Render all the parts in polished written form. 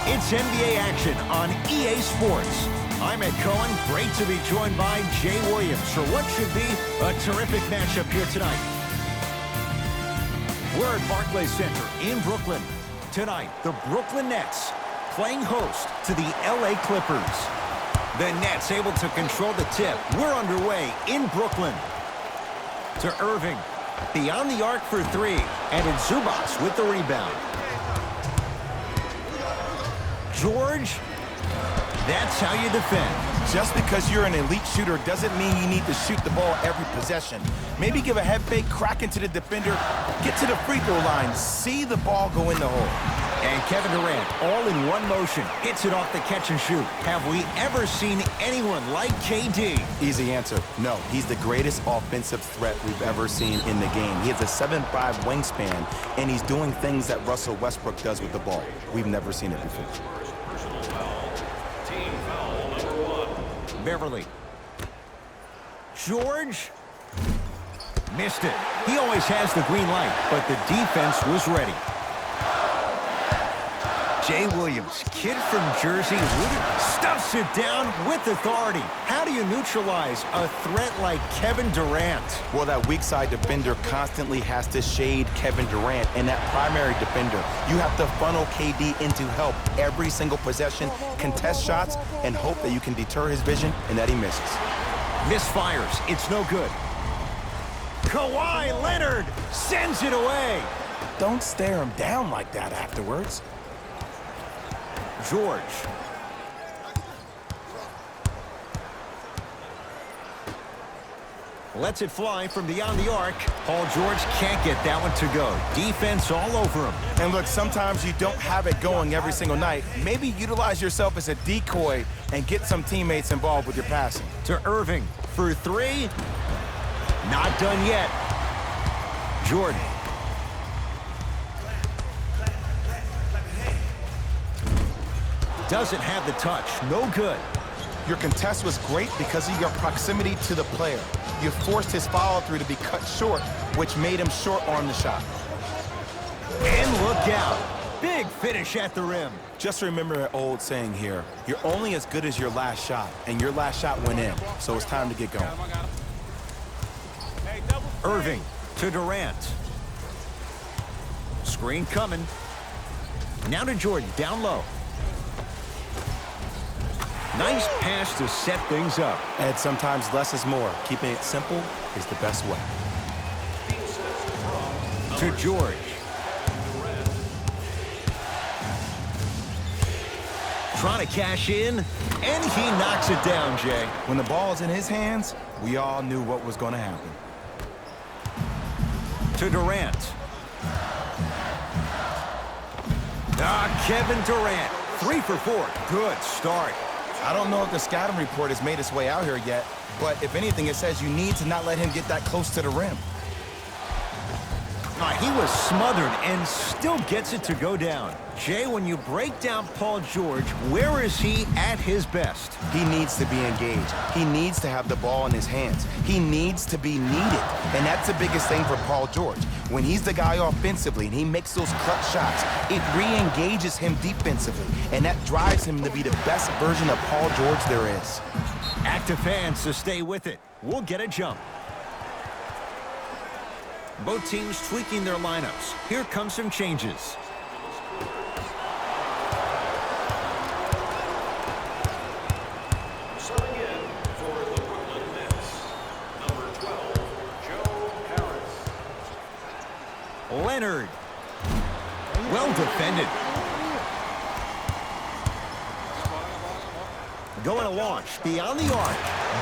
It's NBA action on EA Sports. I'm Ed Cohen. Great to be joined by Jay Williams for what should be a terrific matchup here tonight. We're at Barclays Center in Brooklyn. Tonight, the Brooklyn Nets playing host to the LA Clippers. The Nets able to control the tip. We're underway in Brooklyn. To Irving. Beyond the arc for three. And it's Zubac with the rebound. George. That's how you defend. Just because you're an elite shooter doesn't mean you need to shoot the ball every possession. Maybe give a head fake, crack into the defender, get to the free throw line, see the ball go in the hole. And Kevin Durant, all in one motion, hits it off the catch and shoot. Have we ever seen anyone like KD? Easy answer, no. He's the greatest offensive threat we've ever seen in the game. He has a 7'5" wingspan, and he's doing things that Russell Westbrook does with the ball. We've never seen it before. Beverly. George. Missed it. He always has the green light, but the defense was ready. Jay Williams, kid from Jersey, stuffs it down with authority. How do you neutralize a threat like Kevin Durant? Well, that weak side defender constantly has to shade Kevin Durant, and that primary defender, you have to funnel KD into help every single possession, contest shots, and hope that you can deter his vision and that he misses. Misfires. It's no good. Kawhi Leonard sends it away. Don't stare him down like that afterwards. George. Lets it fly from beyond the arc. Paul George can't get that one to go. Defense all over him. And look, sometimes you don't have it going every single night. Maybe utilize yourself as a decoy and get some teammates involved with your passing. To Irving for three. Not done yet. Jordan. Doesn't have the touch. No good. Your contest was great because of your proximity to the player. You forced his follow-through to be cut short, which made him short-arm the shot. And look out. Big finish at the rim. Just remember an old saying here. You're only as good as your last shot, and your last shot went in, so it's time to get going. Irving to Durant. Screen coming. Now to Jordan, down low. Nice pass to set things up. And sometimes less is more. Keeping it simple is the best way. To George. Trying to cash in, and he knocks it down, Jay. When the ball is in his hands, we all knew what was going to happen. To Durant. Kevin Durant, 3 for 4. Good start. I don't know if the scouting report has made its way out here yet, but if anything, it says you need to not let him get that close to the rim. He was smothered and still gets it to go down. Jay, when you break down Paul George, where is he at his best? He needs to be engaged. He needs to have the ball in his hands. He needs to be needed. And that's the biggest thing for Paul George. When he's the guy offensively and he makes those clutch shots, it re-engages him defensively. And that drives him to be the best version of Paul George there is. Active fans to stay with it. We'll get a jump. Both teams tweaking their lineups. Here come some changes. Subbing in for the Brooklyn Nets, number 12, Joe Harris. Leonard. Well defended. Going to launch beyond the arc.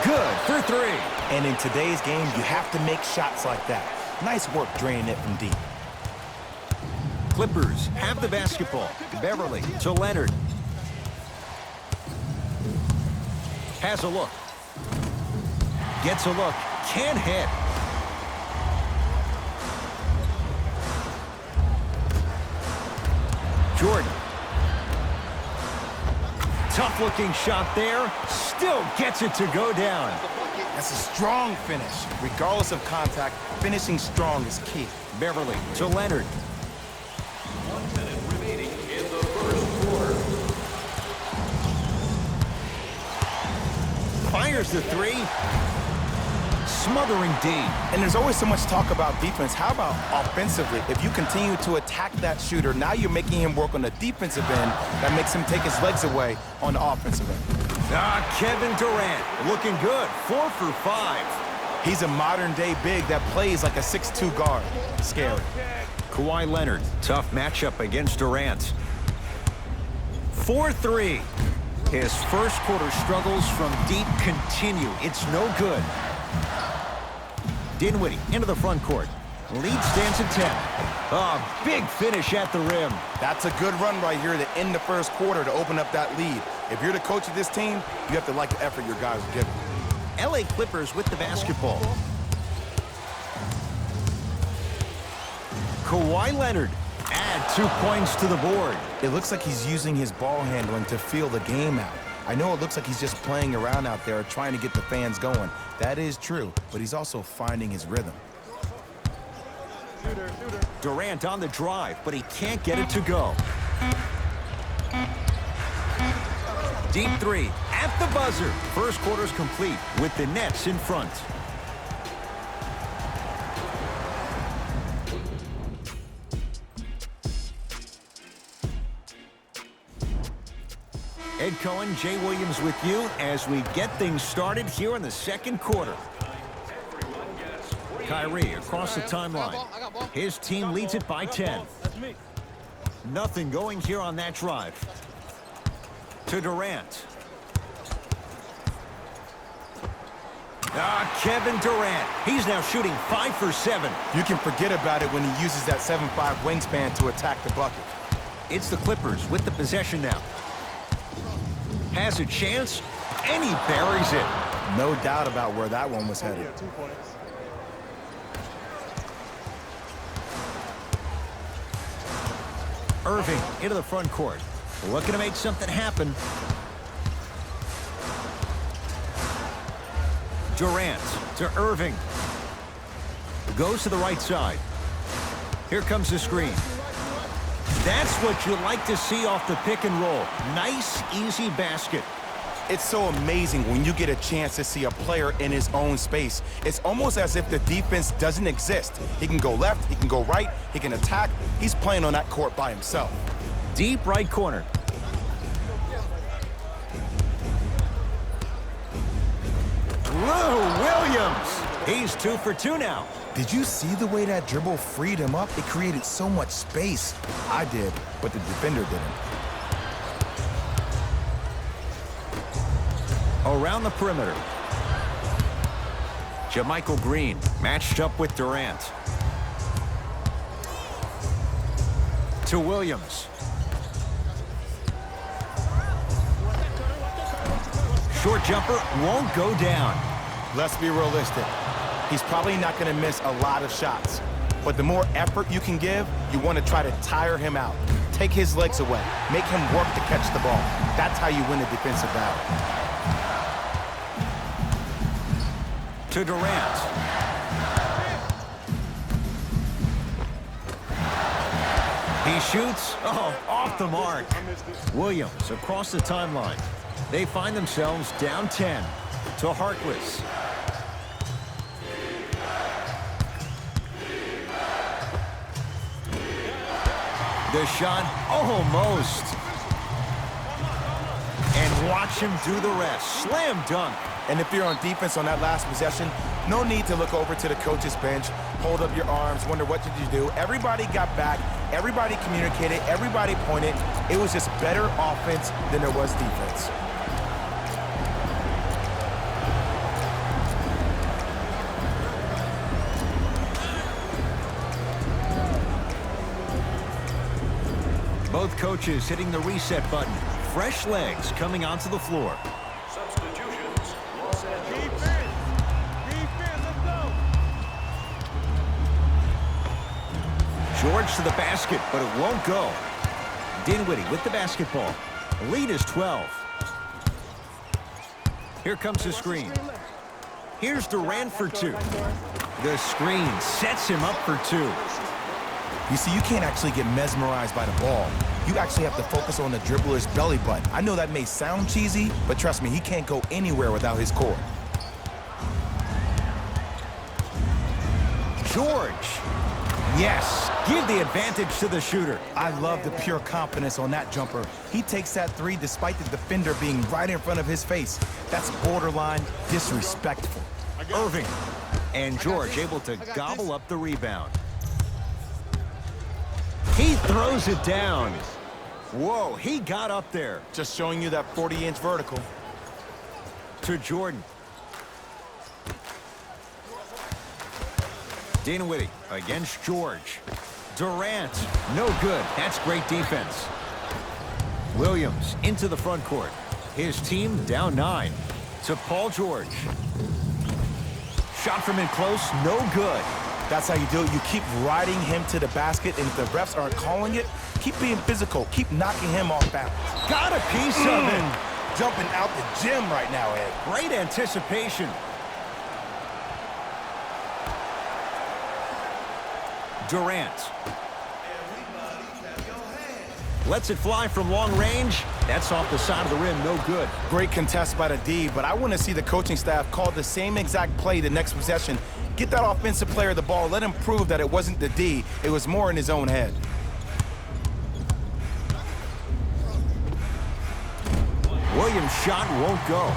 Good for three. And in today's game, you have to make shots like that. Nice work draining it from deep. Clippers have the basketball. Beverly to Leonard. Has a look. Gets a look. Can't hit. Jordan. Tough-looking shot there. Still gets it to go down. That's a strong finish. Regardless of contact, finishing strong is key. Beverly to Leonard. 1 minute remaining in the first quarter. There's the three. Smothering D. And there's always so much talk about defense. How about offensively? If you continue to attack that shooter, now you're making him work on the defensive end. That makes him take his legs away on the offensive end. Kevin Durant looking good. 4 for 5. He's a modern-day big that plays like a 6'2" guard. Scary. Kawhi Leonard, tough matchup against Durant. 4-3. His first quarter struggles from deep continue. It's no good. Dinwiddie into the front court. Lead stands at 10. Big finish at the rim. That's a good run right here to end the first quarter to open up that lead. If you're the coach of this team, you have to like the effort your guys are giving. LA Clippers with the basketball. Kawhi Leonard add 2 points to the board. It looks like he's using his ball handling to feel the game out. I know it looks like he's just playing around out there trying to get the fans going. That is true, but he's also finding his rhythm. Durant on the drive, but he can't get it to go. Deep three at the buzzer. First quarter's complete with the Nets in front. Ed Cohen, Jay Williams with you as we get things started here in the second quarter. Kyrie across the timeline. His team leads it by 10. Nothing going here on that drive. To Durant. Kevin Durant. He's now shooting 5 for 7. You can forget about it when he uses that 7'5" wingspan to attack the bucket. It's the Clippers with the possession now. Has a chance, and he buries it. No doubt about where that one was headed. Irving into the front court. Looking to make something happen. Durant to Irving. Goes to the right side. Here comes the screen. That's what you like to see off the pick and roll. Nice, easy basket. It's so amazing when you get a chance to see a player in his own space. It's almost as if the defense doesn't exist. He can go left, he can go right, he can attack. He's playing on that court by himself. Deep right corner. Lou Williams. He's 2 for 2 now. Did you see the way that dribble freed him up? It created so much space. I did, but the defender didn't. Around the perimeter. JaMychal Green matched up with Durant. To Williams. Short jumper won't go down. Let's be realistic. He's probably not going to miss a lot of shots. But the more effort you can give, you want to try to tire him out. Take his legs away. Make him work to catch the ball. That's how you win a defensive battle. To Durant. He shoots. Off the mark. Williams across the timeline. They find themselves down 10 to Harkless. The shot almost. And watch him do the rest. Slam dunk. And if you're on defense on that last possession, no need to look over to the coach's bench, hold up your arms, wonder what did you do. Everybody got back, everybody communicated, everybody pointed. It was just better offense than there was defense. Both coaches hitting the reset button. Fresh legs coming onto the floor. Substitutions, Los Angeles. Defense, let's go. George to the basket, but it won't go. Dinwiddie with the basketball. Lead is 12. Here comes the screen. Here's Durant for 2. The screen sets him up for 2. You see, you can't actually get mesmerized by the ball. You actually have to focus on the dribbler's belly button. I know that may sound cheesy, but trust me, he can't go anywhere without his core. George. Yes, give the advantage to the shooter. I love the pure confidence on that jumper. He takes that three despite the defender being right in front of his face. That's borderline disrespectful. Irving. And George able to gobble up the rebound. He throws it down. Whoa, he got up there. Just showing you that 40-inch vertical. To Jordan. Dinwiddie against George. Durant, no good. That's great defense. Williams into the front court. His team down 9. To Paul George. Shot from in close, no good. That's how you do it. You keep riding him to the basket, and if the refs aren't calling it, keep being physical. Keep knocking him off balance. Got a piece of it. Jumping out the gym right now, Ed. Great anticipation. Durant. Lets it fly from long range. That's off the side of the rim, no good. Great contest by the D, but I want to see the coaching staff call the same exact play the next possession. Get that offensive player the ball. Let him prove that it wasn't the D. It was more in his own head. Williams' shot won't go.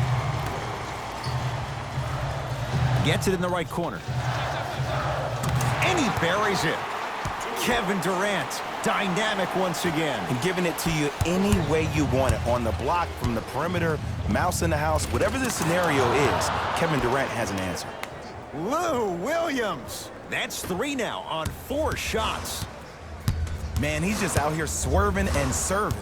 Gets it in the right corner. And he buries it. Kevin Durant, dynamic once again. And giving it to you any way you want it. On the block, from the perimeter, mouse in the house, whatever the scenario is, Kevin Durant has an answer. Lou Williams. That's 3 now on 4 shots. Man, he's just out here swerving and serving.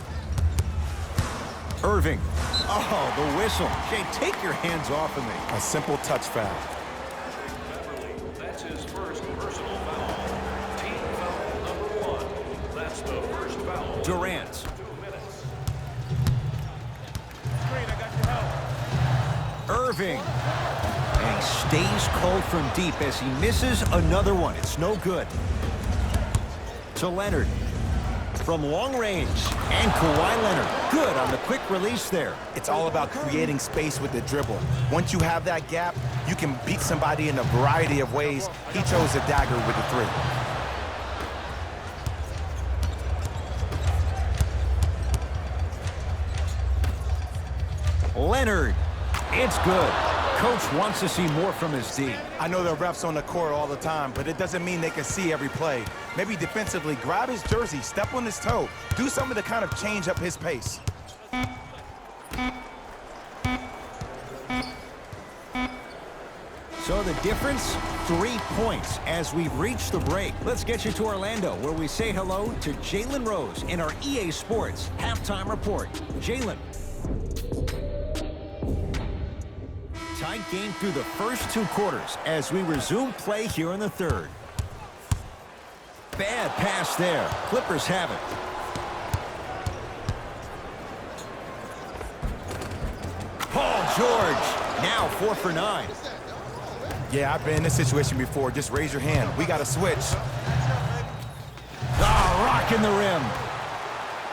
Irving. Oh, the whistle. Jay, take your hands off of me. A simple touch foul. That's his first personal foul. Team foul number 1. That's the first foul. Durant. 2 minutes. Screen, I got your help. Irving. And he stays cold from deep as he misses another one. It's no good. To Leonard. From long range. And Kawhi Leonard. Good on the quick release there. It's all about creating space with the dribble. Once you have that gap, you can beat somebody in a variety of ways. He chose a dagger with the 3. Leonard. It's good. Coach wants to see more from his D. I know the refs on the court all the time, but it doesn't mean they can see every play. Maybe defensively, grab his jersey, step on his toe, do something to kind of change up his pace. So the difference, 3 points as we reach the break. Let's get you to Orlando, where we say hello to Jalen Rose in our EA Sports Halftime Report. Jalen. Tight game through the first 2 quarters as we resume play here in the 3rd. Bad pass there. Clippers have it. Paul George, now 4 for 9. Yeah, I've been in this situation before. Just raise your hand. We got to switch. Rocking the rim.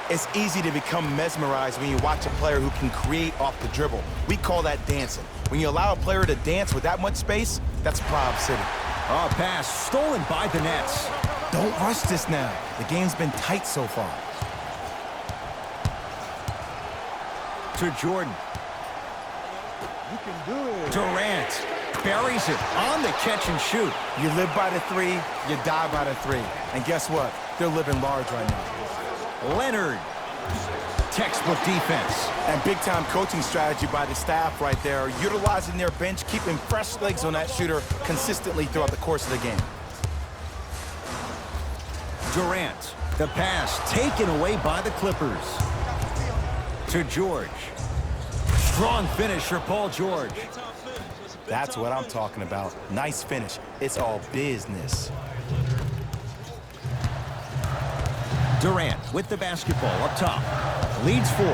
It's easy to become mesmerized when you watch a player who can create off the dribble. We call that dancing. When you allow a player to dance with that much space, that's Prob City. A pass stolen by the Nets. Don't rush this now. The game's been tight so far. To Jordan. You can do it. Durant buries it on the catch and shoot. You live by the 3, you die by the 3. And guess what? They're living large right now. Leonard. Textbook defense. And big-time coaching strategy by the staff right there, utilizing their bench, keeping fresh legs on that shooter consistently throughout the course of the game. Durant. The pass taken away by the Clippers. To George. Strong finish for Paul George. That's what I'm talking about. Nice finish. It's all business. Durant with the basketball up top. Leads 4.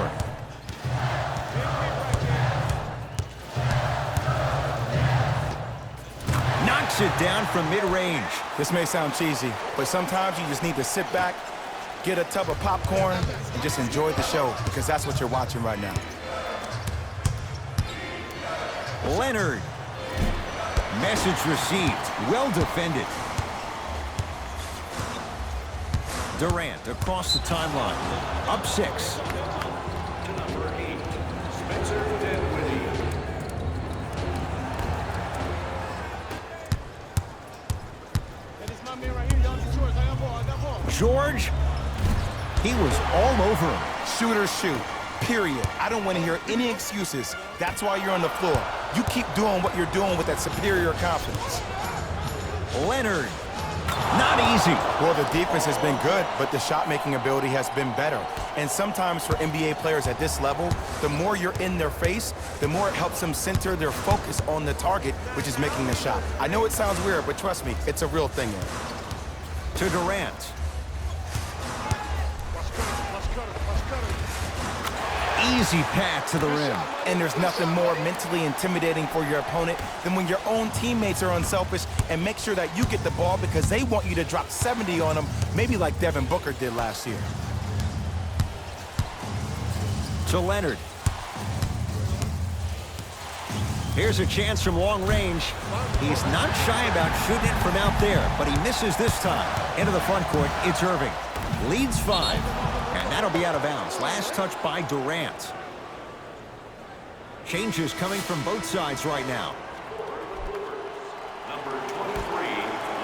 Knocks it down from mid-range. This may sound cheesy, but sometimes you just need to sit back, get a tub of popcorn, and just enjoy the show, because that's what you're watching right now. Leonard. Message received. Well defended. Durant across the timeline. Up 6. To number 8, Spencer Dinwiddie. George, he was all over him. Shooters shoot, period. I don't want to hear any excuses. That's why you're on the floor. You keep doing what you're doing with that superior confidence. Leonard, not easy. Well, the defense has been good, but the shot-making ability has been better. And sometimes for NBA players at this level, the more you're in their face, the more it helps them center their focus on the target, which is making the shot. I know it sounds weird, but trust me, it's a real thing here. To Durant. Easy pass to the rim. And there's nothing more mentally intimidating for your opponent than when your own teammates are unselfish and make sure that you get the ball because they want you to drop 70 on them, maybe like Devin Booker did last year. To Leonard. Here's a chance from long range. He's not shy about shooting it from out there, but he misses this time. Into the front court, it's Irving. Leads 5. And that'll be out of bounds. Last touch by Durant. Changes coming from both sides right now. Number 23,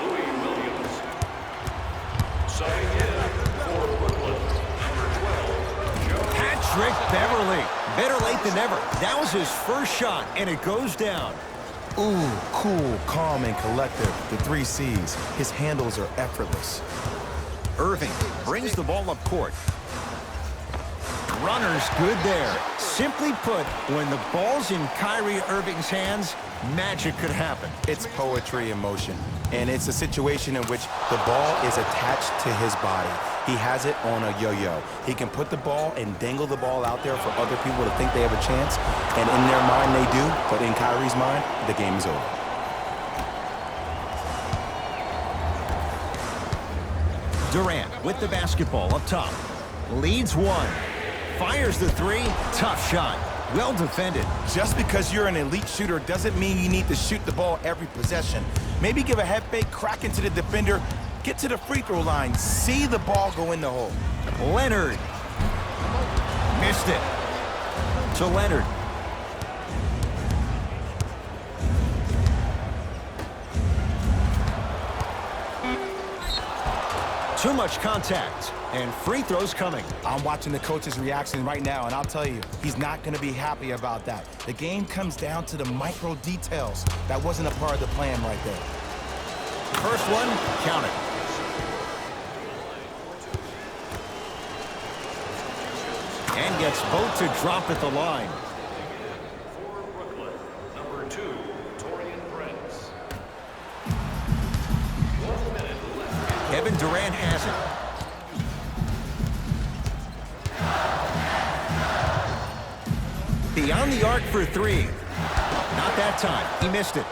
Louis Williams. Subbing in for Brooklyn, number 12, Joe. Patrick Beverly. Better late than never. That was his first shot, and it goes down. Ooh, cool, calm, and collective. The 3 C's. His handles are effortless. Irving brings the ball up court. Runner's good there. Simply put, when the ball's in Kyrie Irving's hands, magic could happen. It's poetry in motion, and it's a situation in which the ball is attached to his body. He has it on a yo-yo. He can put the ball and dangle the ball out there for other people to think they have a chance, and in their mind they do, but in Kyrie's mind, the game is over. Durant with the basketball up top. Leads 1. Fires the 3. Tough shot. Well defended. Just because you're an elite shooter doesn't mean you need to shoot the ball every possession. Maybe give a head fake, crack into the defender, get to the free throw line, see the ball go in the hole. Leonard. Missed it. To Leonard. Too much contact, and free throws coming. I'm watching the coach's reaction right now, and I'll tell you, he's not going to be happy about that. The game comes down to the micro details. That wasn't a part of the plan right there. First one, count it. And gets both to drop at the line. For Brooklyn, number 2, Taurean Prince. 1 minute left. Kevin Durant has it. Beyond the arc for 3. Not that time. He missed it.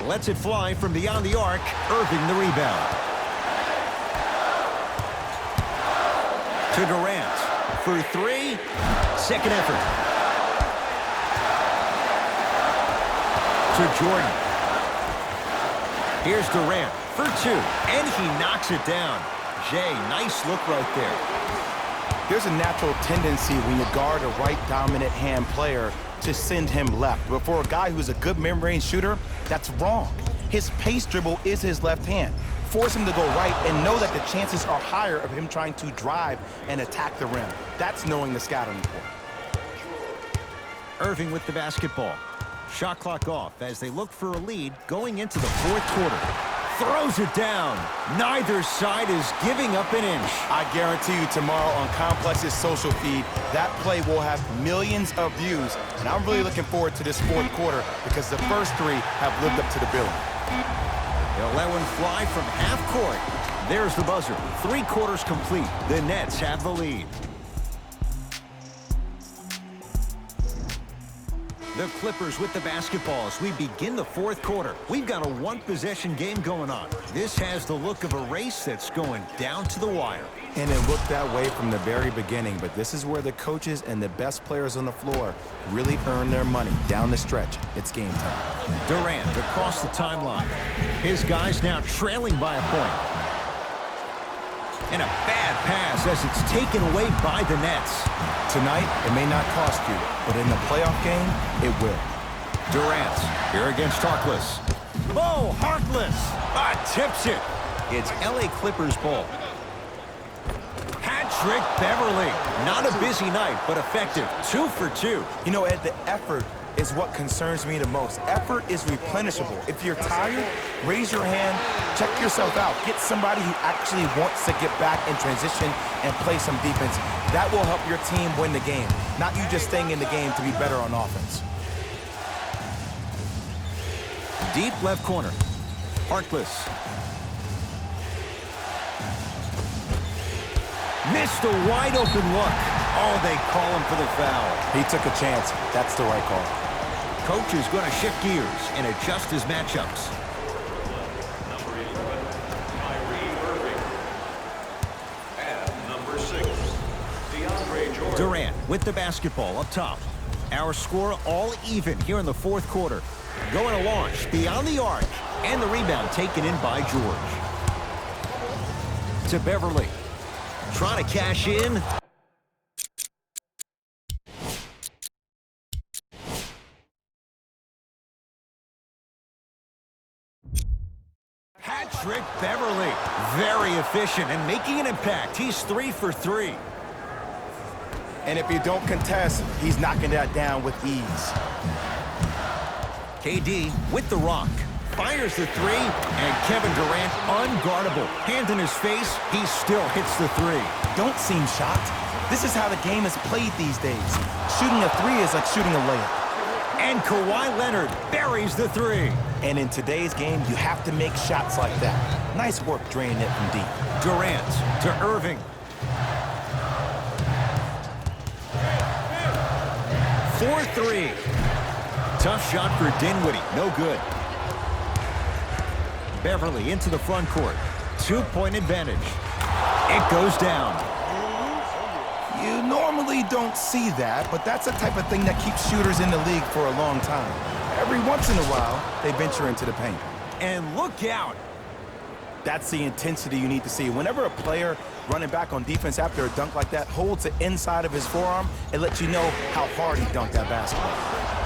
Lets it fly from beyond the arc. Irving the rebound. To Durant. For 3. Second effort. To Jordan. Here's Durant for 2. And he knocks it down. Jay, nice look right there. There's a natural tendency when you guard a right dominant hand player to send him left. But for a guy who's a good mid-range shooter, that's wrong. His pace dribble is his left hand. Force him to go right and know that the chances are higher of him trying to drive and attack the rim. That's knowing the scouting report. Irving with the basketball. Shot clock off as they look for a lead going into the fourth quarter. Throws it down. Neither side is giving up an inch. I guarantee you tomorrow on Complex's social feed, that play will have millions of views. And I'm really looking forward to this fourth quarter because the first 3 have lived up to the billing. They'll let one fly from half court. There's the buzzer. 3 quarters complete. The Nets have the lead. The Clippers with the basketball as we begin the fourth quarter. We've got a 1-possession game going on. This has the look of a race that's going down to the wire. And it looked that way from the very beginning, but this is where the coaches and the best players on the floor really earn their money down the stretch. It's game time. Durant across the timeline. His guys now trailing by a point. And a bad pass as it's taken away by the Nets. Tonight, it may not cost you, but in the playoff game, it will. Durant here against Harkless. Oh, Harkless! Tips it. It's LA Clippers ball. Patrick Beverly. Not a busy night, but effective. 2 for 2. You know, Ed, the effort is what concerns me the most. Effort is replenishable. If you're tired, raise your hand, check yourself out. Get somebody who actually wants to get back in transition and play some defense. That will help your team win the game, not you just staying in the game to be better on offense. Deep left corner. Harkless. Missed a wide open look. Oh, they call him for the foul. He took a chance. That's the right call. Coach is going to shift gears and adjust his matchups. Number 11, Kyrie Irving. And number 6, DeAndre Jordan. Durant with the basketball up top. Our score all even here in the fourth quarter. Going to launch beyond the arc. And the rebound taken in by George. To Beverly. Trying to cash in. Patrick Beverly. Very efficient and making an impact. He's 3 for 3. And if you don't contest, he's knocking that down with ease. KD with the rock. Fires the 3, and Kevin Durant unguardable. Hand in his face, he still hits the 3. Don't seem shocked. This is how the game is played these days. Shooting a 3 is like shooting a layup. And Kawhi Leonard buries the 3. And in today's game, you have to make shots like that. Nice work draining it from deep. Durant to Irving. 4-3. Tough shot for Dinwiddie. No good. Beverly into the front court. 2-point advantage. It goes down. You normally don't see that, but that's the type of thing that keeps shooters in the league for a long time. Every once in a while, they venture into the paint. And look out. That's the intensity you need to see. Whenever a player running back on defense after a dunk like that holds the inside of his forearm, it lets you know how hard he dunked that basketball.